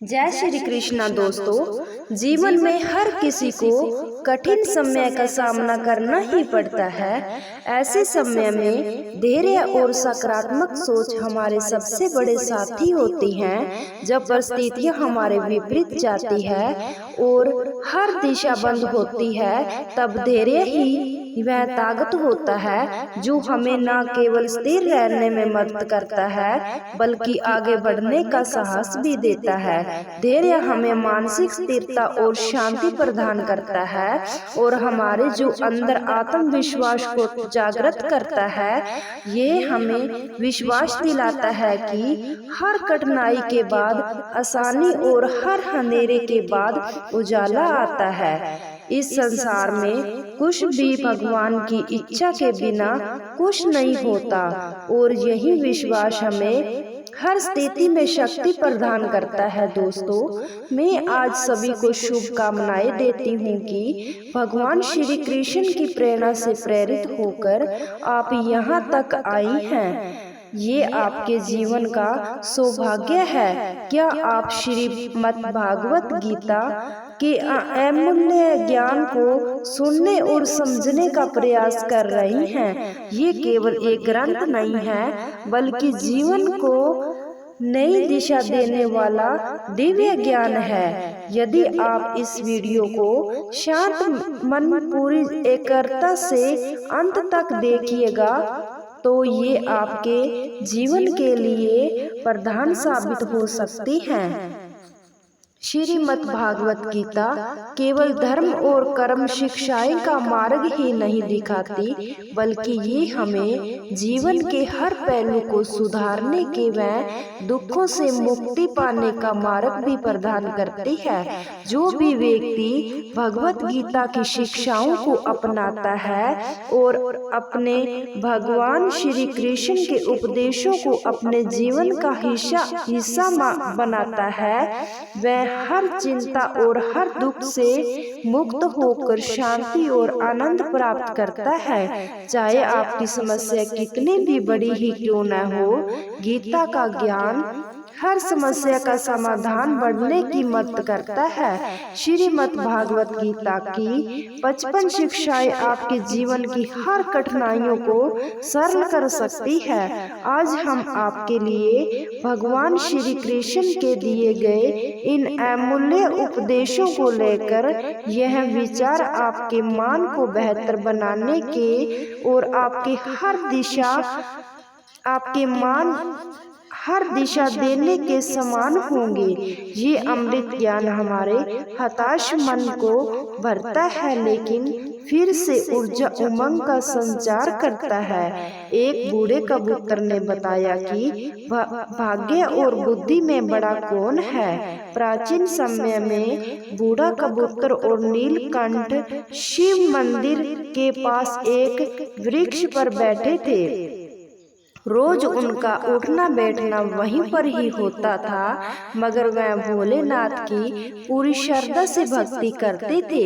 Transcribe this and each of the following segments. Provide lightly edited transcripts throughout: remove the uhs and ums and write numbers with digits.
जय श्री कृष्णा दोस्तों। जीवन में हर किसी को कठिन समय का सामना करना ही पड़ता है। ऐसे समय में धैर्य और सकारात्मक सोच हमारे सबसे बड़े साथी होती हैं। जब परिस्थितियां हमारे विपरीत जाती है और हर दिशा बंद होती है, तब धैर्य ही वह ताकत होता है जो हमें न केवल स्थिर रहने में मदद करता है, बल्कि आगे बढ़ने का साहस भी देता है। धैर्य हमें मानसिक स्थिरता और शांति प्रदान करता है और हमारे जो अंदर आत्मविश्वास को जागृत करता है। ये हमें विश्वास दिलाता है कि हर कठिनाई के बाद आसानी और हर अंधेरे के बाद उजाला आता है। इस संसार में कुछ भी भगवान की इच्छा के बिना कुछ नहीं होता और यही विश्वास हमें हर स्थिति में शक्ति प्रदान करता है। दोस्तों, मैं आज सभी को शुभकामनाएं देती हूँ कि भगवान श्री कृष्ण की प्रेरणा से प्रेरित होकर आप यहाँ तक आई हैं। ये आपके जीवन का सौभाग्य है। क्या आप श्रीमद् भागवत गीता के अमूल्य ज्ञान को सुनने और समझने का प्रयास कर रही हैं? ये केवल एक ग्रंथ नहीं है, बल्कि जीवन को नई दिशा देने वाला दिव्य ज्ञान है। यदि आप इस वीडियो को शांत मन पूरी एकाग्रता से अंत तक देखिएगा, तो ये आपके जीवन के लिए वरदान साबित हो सकती हैं। श्रीमद् भागवत गीता केवल धर्म और कर्म शिक्षाएं का मार्ग ही नहीं दिखाती, बल्कि ये हमें जीवन के हर पहलू को सुधारने के व दुखों से मुक्ति पाने का मार्ग भी प्रदान करती है। जो भी व्यक्ति भगवत गीता की शिक्षाओं को अपनाता है और अपने भगवान श्री कृष्ण के उपदेशों को अपने जीवन का हिस्सा बनाता है, वह हर चिंता और हर दुख से मुक्त होकर शांति और आनंद प्राप्त करता है। चाहे आपकी समस्या कितनी भी बड़ी ही क्यों न हो, गीता का ज्ञान हर समस्या का समाधान बढ़ने की मदद करता है। श्रीमद् भागवत गीता की 55 शिक्षाएं आपके जीवन की हर कठिनाइयों को सरल कर सकती है। आज हम आपके लिए भगवान श्री कृष्ण के दिए गए इन अमूल्य उपदेशों को लेकर यह विचार आपके मन को बेहतर बनाने के और हर दिशा देने के समान होंगे। ये अमृत ज्ञान हमारे हताश मन को भरता है, लेकिन फिर से ऊर्जा उमंग का संचार करता है। एक बूढ़े कबूतर ने बताया कि भाग्य और बुद्धि में बड़ा कौन है। प्राचीन समय में बूढ़ा कबूतर और नीलकंठ शिव मंदिर के पास एक वृक्ष पर बैठे थे। रोज उनका उठना बैठना वहीं पर ही होता था, मगर वह भोलेनाथ की पूरी श्रद्धा से भक्ति करते थे।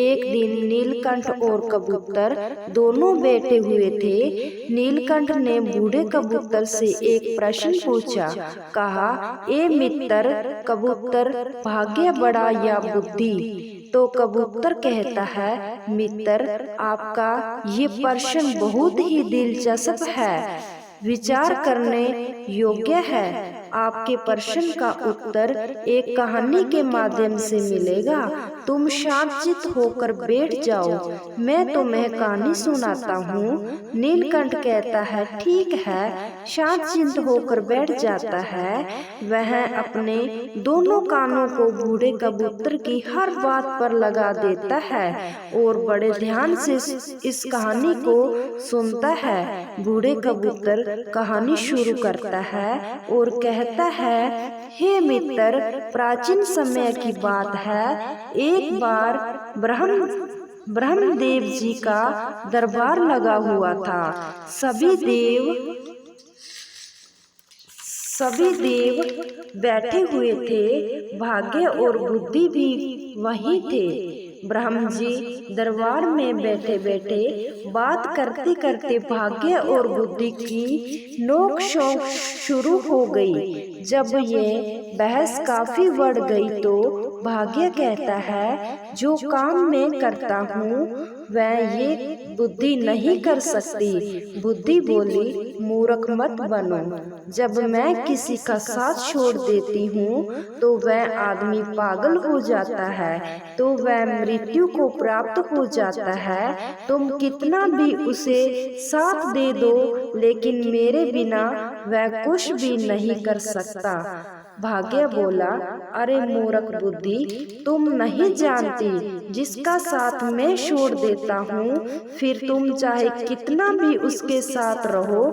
एक दिन नीलकंठ और कबूतर दोनों बैठे हुए थे। नीलकंठ ने बूढ़े कबूतर से एक प्रश्न पूछा। कहा, ए मित्र कबूतर, भाग्य बड़ा या बुद्धि? तो कबूतर कहता है, मित्र, आपका ये प्रश्न बहुत ही दिलचस्प है, विचार करने योग्य है। आपके प्रश्न का उत्तर एक कहानी के माध्यम से मिलेगा। तुम शांतचित्त होकर बैठ जाओ, मैं तुम्हें कहानी सुनाता हूँ। नीलकंठ कहता है, ठीक है। शांतचित्त होकर बैठ जाता है। वह अपने दोनों कानों को बूढ़े कबूतर की हर बात पर लगा देता है और बड़े ध्यान से इस कहानी को सुनता है। बूढ़े कबूतर कहानी शुरू करता है और कहता है, हे मित्र, प्राचीन समय की बात है। एक बार ब्रह्मदेव जी का दरबार लगा हुआ था। सभी देव बैठे हुए थे। भाग्य और बुद्धि भी वहीं थे। ब्रह्म जी दरबार में बैठे बैठे बात करते करते भाग्य और बुद्धि की नोक झोंक शुरू हो गई। जब ये बहस काफी बढ़ गई तो भाग्य कहता है, जो काम मैं करता हूँ वह ये बुद्धि नहीं कर सकती। बुद्धि बोली, मूर्ख मत बनो। जब मैं किसी का साथ छोड़ देती हूँ तो वह आदमी पागल हो जाता है, तो वह मृत्यु को प्राप्त हो जाता है। तुम कितना भी उसे साथ दे दो, लेकिन मेरे बिना वह कुछ भी नहीं कर सकता। भाग्य बोला, अरे मूर्ख बुद्धि, तुम नहीं जानती, जिसका साथ मैं छोड़ देता हूँ फिर तुम चाहे कितना भी उसके साथ रहो,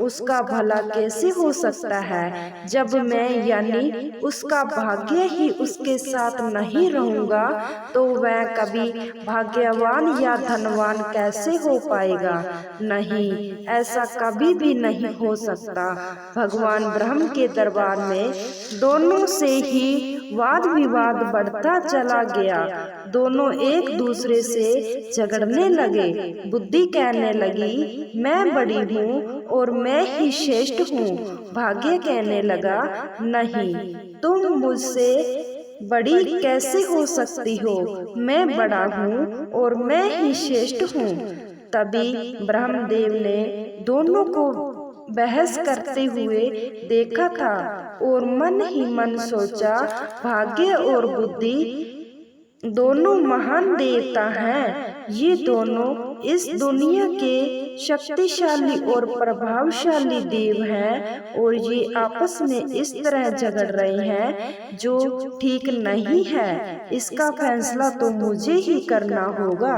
उसका भला कैसे हो सकता है। जब मैं यानी उसका भाग्य ही उसके साथ नहीं रहूँगा तो वह कभी भाग्यवान या धनवान कैसे हो पाएगा। नहीं, ऐसा कभी भी नहीं हो सकता। भगवान ब्रह्म के दरबार में दोनों से ही वाद विवाद बढ़ता चला गया। दोनों एक दूसरे से झगड़ने लगे। बुद्धि कहने लगी, मैं बड़ी हूँ और मैं ही श्रेष्ठ हूँ। भाग्य कहने लगा, नहीं, तुम मुझसे बड़ी कैसे हो सकती हो, मैं बड़ा हूँ और मैं ही श्रेष्ठ हूँ। तभी ब्रह्मदेव ने दोनों को बहस करते हुए देखा था और मन ही मन सोचा, भाग्य और बुद्धि दोनों महान देवता हैं। ये दोनों इस दुनिया के शक्तिशाली और प्रभावशाली देव हैं और ये आपस में इस तरह झगड़ रहे हैं जो ठीक नहीं है। इसका फैसला तो मुझे ही करना होगा।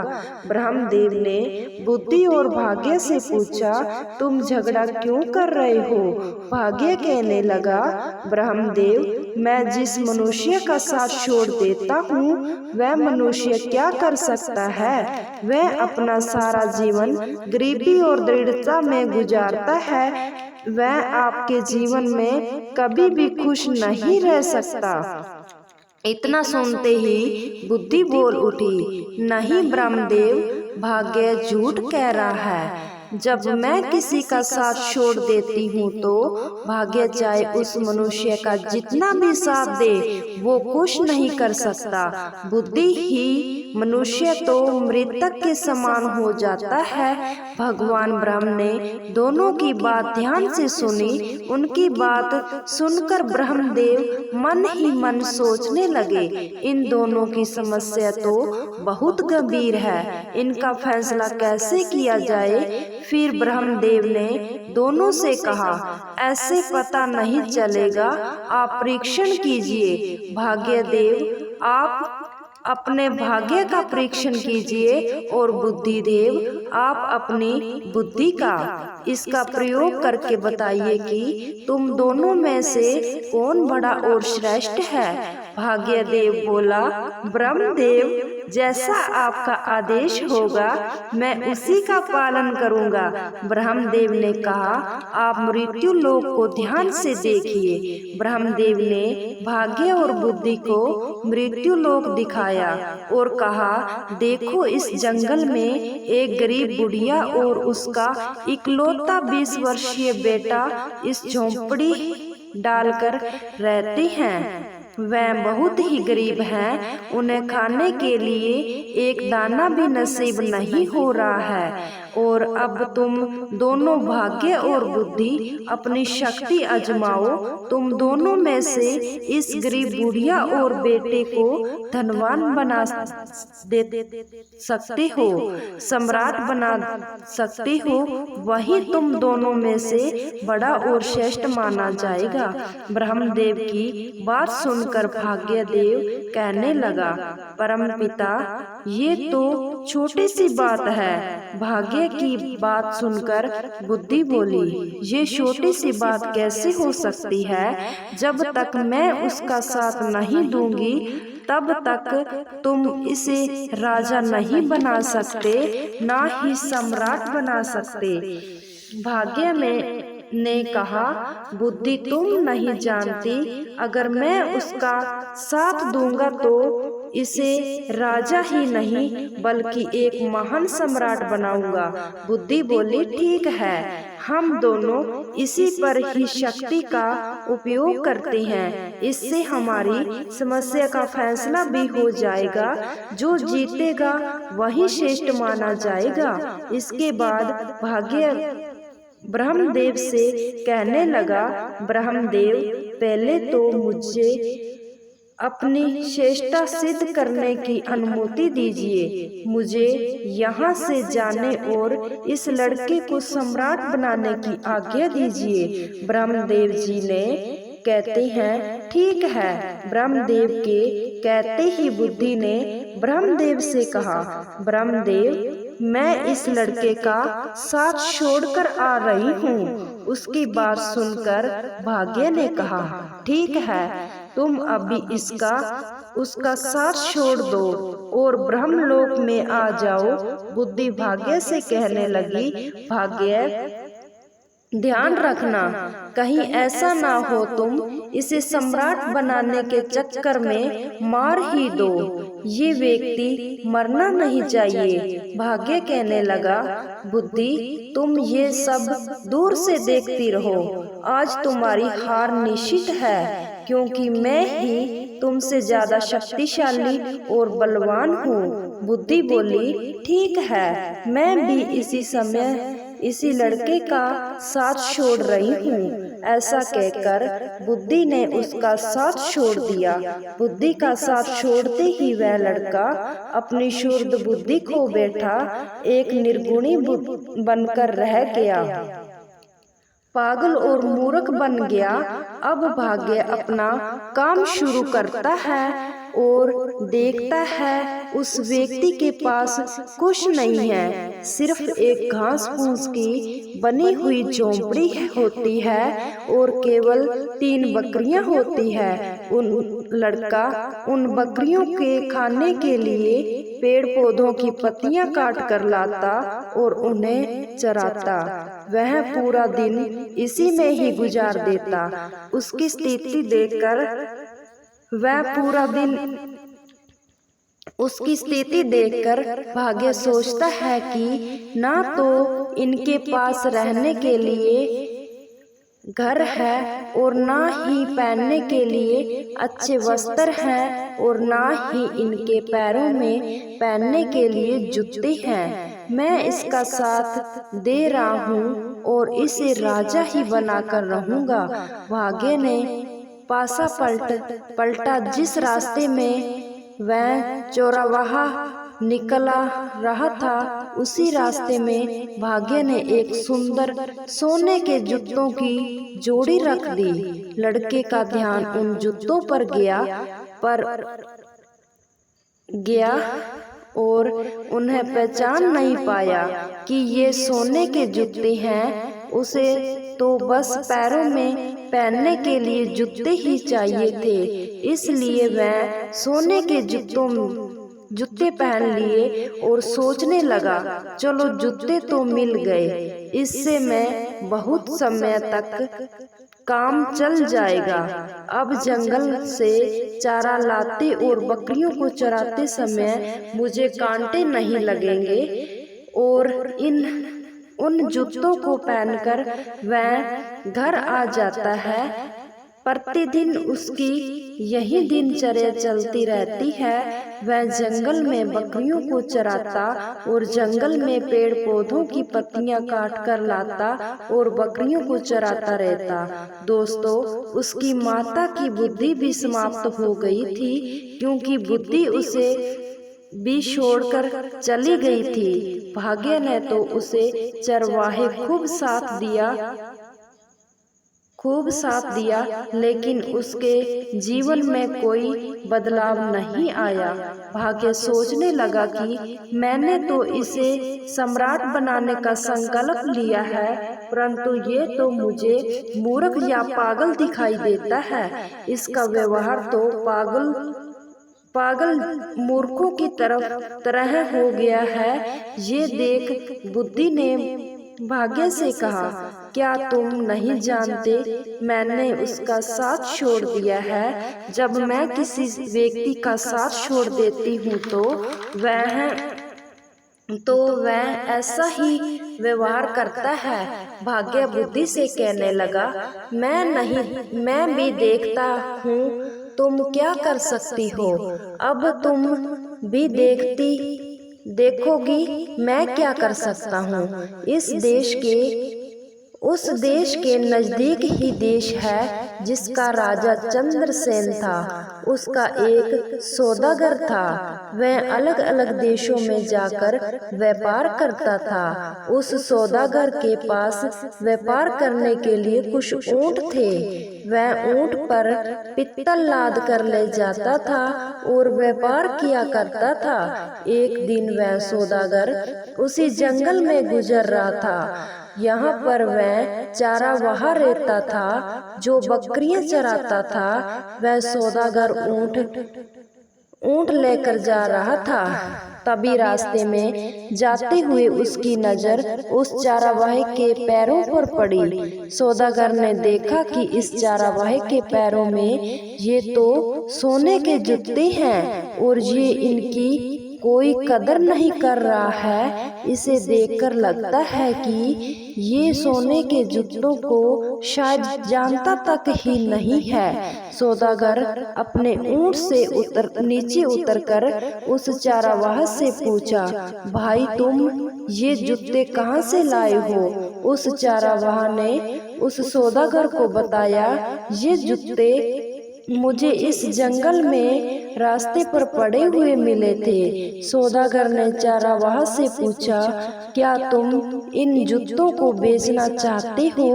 ब्रह्मदेव ने बुद्धि और भाग्य से पूछा, तुम झगड़ा क्यों कर रहे हो। भाग्य कहने लगा, ब्रह्मदेव, मैं जिस मनुष्य का साथ छोड़ देता हूँ वह मनुष्य क्या कर सकता है। वह अपना सारा जीवन गरीबी और दृढ़ता में गुजारता है। वह आपके जीवन में कभी भी खुश नहीं रह सकता। इतना सुनते ही बुद्धि बोल उठी, नहीं ब्रह्मदेव, भाग्य झूठ कह रहा है। जब मैं किसी का साथ छोड़ देती हूँ तो भाग्य चाहे उस मनुष्य का जितना भी साथ दे वो कुछ नहीं कर सकता। बुद्धि ही मनुष्य तो मृतक के समान हो जाता है। भगवान ब्रह्म ने दोनों की बात ध्यान से सुनी। उनकी बात सुनकर ब्रह्मदेव मन ही मन सोचने लगे, इन दोनों की समस्या तो बहुत गंभीर है, इनका फैसला कैसे किया जाए। फिर ब्रह्मदेव ने दोनों से कहा, ऐसे पता नहीं चलेगा, आप परीक्षण कीजिए। भाग्यदेव, आप अपने भाग्य का परीक्षण कीजिए और बुद्धिदेव, आप अपनी बुद्धि का। इसका प्रयोग करके बताइए कि तुम दोनों में से कौन बड़ा और श्रेष्ठ है। भाग्यदेव बोला, ब्रह्मदेव, जैसा आपका आदेश होगा मैं उसी का पालन करूंगा। ब्रह्मदेव ने कहा, आप मृत्यु लोक को ध्यान से देखिए। ब्रह्मदेव ने भाग्य और बुद्धि को मृत्यु लोक दिखाया और कहा, देखो, इस जंगल में एक गरीब बुढ़िया और उसका इकलौता 20 वर्षीय बेटा इस झोंपड़ी डालकर रहते हैं। वह बहुत ही गरीब हैं, उन्हें खाने के लिए एक दाना भी नसीब नहीं हो रहा है। और अब तुम दोनों भाग्य और बुद्धि अपनी शक्ति आजमाओ। तुम दोनों में से इस गरीब बुढ़िया और बेटे को धनवान बना दे सकते हो, सम्राट बना सकते हो, वही तुम दोनों में से बड़ा और श्रेष्ठ माना जाएगा। ब्रह्मदेव की बात सुनकर भाग्यदेव कहने लगा, परमपिता, ये तो छोटी सी बात है। भाग्य की बात सुनकर बुद्धि बोली, ये छोटी सी बात कैसे हो सकती है। जब तक मैं उसका साथ नहीं दूंगी तब तक तुम इसे राजा नहीं बना सकते, ना ही सम्राट बना सकते। भाग्य में ने कहा, बुद्धि, तुम नहीं जानती, अगर मैं उसका साथ दूंगा तो इसे राजा ही नहीं बल्कि एक महान सम्राट बनाऊंगा। बुद्धि बोली, ठीक है, हम दोनों इसी पर ही शक्ति का उपयोग करते हैं। इससे हमारी समस्या का फैसला भी हो जाएगा। जो जीतेगा वही श्रेष्ठ माना जाएगा। इसके बाद भाग्य ब्रह्मदेव से कहने लगा, ब्रह्मदेव, पहले तो मुझे अपनी श्रेष्ठता सिद्ध करने की अनुमति दीजिए। मुझे यहाँ से जाने और इस लड़के को सम्राट बनाने की आज्ञा दीजिए। ब्रह्मदेव जी ने कहते हैं, ठीक है। ब्रह्मदेव के कहते ही बुद्धि ने ब्रह्मदेव से कहा, ब्रह्मदेव, मैं इस लड़के का साथ छोड़कर आ रही हूँ। उसकी बात सुनकर भाग्य ने कहा, ठीक है, तुम अभी उसका साथ छोड़ दो और ब्रह्मलोक में आ जाओ। बुद्धि भाग्य से कहने लगी, भाग्य, ध्यान रखना, कहीं ऐसा ना हो तुम इसे सम्राट बनाने के चक्कर में मार ही दो। ये व्यक्ति मरना नहीं चाहिए। भाग्य कहने लगा, बुद्धि, तुम ये सब दूर से देखती रहो। आज तुम्हारी हार निश्चित है, क्योंकि मैं ही तुमसे ज्यादा शक्तिशाली और बलवान हूँ। बुद्धि बोली, ठीक है, मैं भी इसी समय इसी लड़के का साथ छोड़ रही हूँ। ऐसा कहकर बुद्धि ने उसका साथ छोड़ दिया। बुद्धि का साथ छोड़ते ही वह लड़का अपनी शुद्ध बुद्धि खो बैठा, एक निर्गुणी बनकर रह गया, पागल और मूर्ख बन गया। अब भाग्य अपना काम शुरू करता है और देखता है उस व्यक्ति के पास कुछ नहीं है, सिर्फ एक घास फूस की बनी हुई झोंपड़ी होती है और केवल 3 बकरियां होती है। लड़का उन बकरियों के खाने के लिए पेड़ पौधों की पत्तियां काट कर लाता और उन्हें चराता। वह पूरा दिन इसी में ही गुजार देता। उसकी स्थिति देखकर भाग्य सोचता है कि ना तो इनके पास रहने के लिए घर है और ना ही पहनने के लिए अच्छे वस्त्र हैं और ना ही इनके पैरों में पहनने के लिए जूते हैं। मैं इसका साथ दे रहा हूँ और इसे राजा ही बनाकर रहूंगा। भाग्य ने पासा पलटा। जिस रास्ते में वह चौराहा निकला रहा था, उसी रास्ते में भाग्य ने एक सुंदर सोने के जूतों की जोड़ी रख दी। लड़के का ध्यान उन जूतों पर गया और उन्हें पहचान नहीं पाया कि ये सोने के जूते हैं। उसे तो बस पैरों में पहनने के लिए जूते ही चाहिए थे, इसलिए वह सोने के जूते पहन लिए और सोचने लगा, चलो जूते तो मिल गए, इससे मैं बहुत समय तक काम चल जाएगा। अब जंगल से चारा लाते और बकरियों को चराते समय मुझे कांटे नहीं लगेंगे और उन जूतों को पहनकर वह घर आ जाता है। प्रतिदिन उसकी यही दिनचर्या चलती रहती है। वह जंगल में बकरियों को चराता और जंगल में पेड़ पौधों की पत्तियां काट कर लाता और बकरियों को चराता रहता। दोस्तों, उसकी माता की बुद्धि भी समाप्त हो गई थी, क्योंकि बुद्धि उसे भी छोड़कर चली गई थी। भाग्य ने तो उसे चरवाहे खूब साथ दिया, लेकिन उसके जीवन में कोई बदलाव नहीं आया। भाग्य सोचने लगा कि मैंने तो इसे सम्राट बनाने का संकल्प लिया है, परंतु ये तो मुझे मूर्ख या पागल दिखाई देता है। इसका व्यवहार तो पागल मूर्खों की तरह हो गया है। ये देख बुद्धि ने भाग्य से कहा, क्या तुम नहीं जानते मैंने उसका साथ छोड़ दिया है। जब मैं किसी व्यक्ति का साथ छोड़ देती हूँ तो वह ऐसा ही व्यवहार करता है। भाग्य बुद्धि से कहने लगा, मैं भी देखता हूँ तुम क्या कर सकती हो। अब तुम भी देखोगी मैं क्या कर सकता हूँ। उस देश के नजदीक ही देश है जिसका राजा चंद्रसेन था। उसका एक सौदागर था। वह अलग अलग देशों में जाकर व्यापार करता था। उस सौदागर के पास व्यापार करने के लिए कुछ ऊंट थे। वह ऊंट पर पित्तल लाद कर ले जाता था और व्यापार किया करता था। एक दिन वह सौदागर उसी जंगल में गुजर रहा था। यहाँ पर वह चारावाह रहता था जो बकरियां चराता था। वह सौदागर ऊंट लेकर जा रहा था। तभी रास्ते में जाते हुए उसकी नजर उस चारावाह के पैरों पर पड़ी। सौदागर ने देखा कि इस चारावाह के पैरों में ये तो सोने के जूते हैं और ये इनकी कोई कदर नहीं कर रहा है। इसे देखकर लगता है कि ये सोने के जूतों को शायद जानता तक ही नहीं है। सौदागर अपने ऊंट से नीचे उतरकर उस चारावाह से पूछा, भाई तुम ये जूते कहाँ से लाए हो। उस चारावाह ने उस सौदागर को बताया, ये जूते मुझे इस जंगल में रास्ते पर पड़े हुए मिले थे। सौदागर ने चारावाह से पूछा, क्या तुम इन जूतों को बेचना चाहते हो।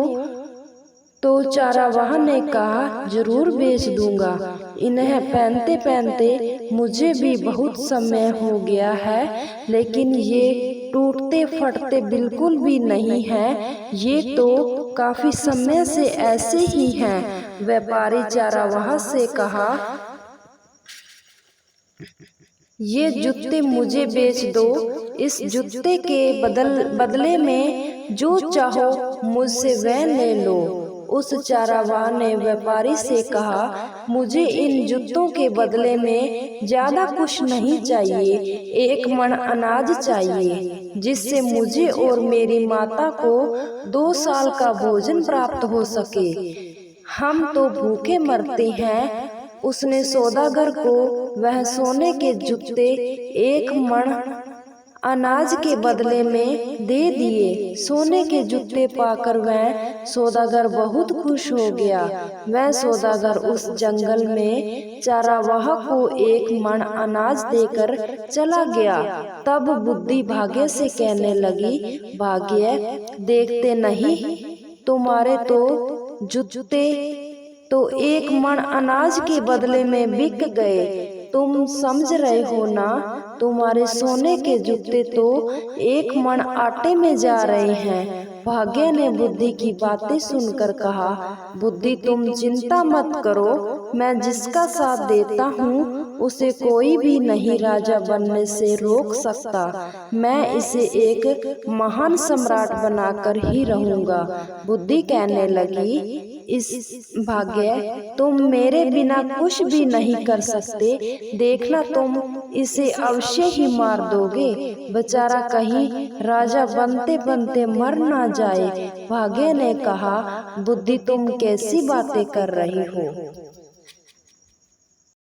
तो चारावाह ने कहा, जरूर बेच दूंगा। इन्हें पहनते पहनते मुझे भी बहुत समय हो गया है, लेकिन ये टूटते फटते बिल्कुल भी नहीं हैं। ये तो काफी समय से ऐसे ही हैं। व्यापारी चारावाह से कहा, ये जूते मुझे बेच दो। इस जूते के बदले में जो चाहो मुझसे वह ले लो। उस चारावाह ने व्यापारी से कहा, मुझे इन जूतों के बदले में ज्यादा कुछ नहीं चाहिए। 1 मन अनाज चाहिए जिससे मुझे और मेरी माता को 2 साल का भोजन प्राप्त हो सके। हम तो भूखे मरते हैं। उसने सौदागर को वह सोने के जूते 1 मन अनाज के बदले में दे दिए। सोने के जूते पाकर वह सौदागर बहुत खुश हो गया। वह सौदागर उस जंगल में चारावाह को 1 मन अनाज देकर चला गया। तब बुद्धि भाग्य से कहने लगी, भाग्य देखते नहीं तुम्हारे तो जूते तो 1 मन अनाज के बदले में बिक गए। तुम समझ रहे हो ना, तुम्हारे सोने के जूते तो 1 मन आटे में जा रहे हैं। भाग्य ने बुद्धि की बातें सुनकर कहा, बुद्धि तुम चिंता मत करो। मैं जिसका साथ देता हूँ उसे कोई भी नहीं राजा बनने से रोक सकता। मैं इसे एक महान सम्राट बनाकर ही रहूंगा। बुद्धि कहने लगी, इस भाग्य तुम मेरे बिना कुछ भी नहीं कर सकते। देखना तुम इसे अवश्य ही मार दोगे। बेचारा कहीं राजा बनते बनते मर ना जाए। भाग्य ने कहा, बुद्धि तुम कैसी बातें कर रही हो।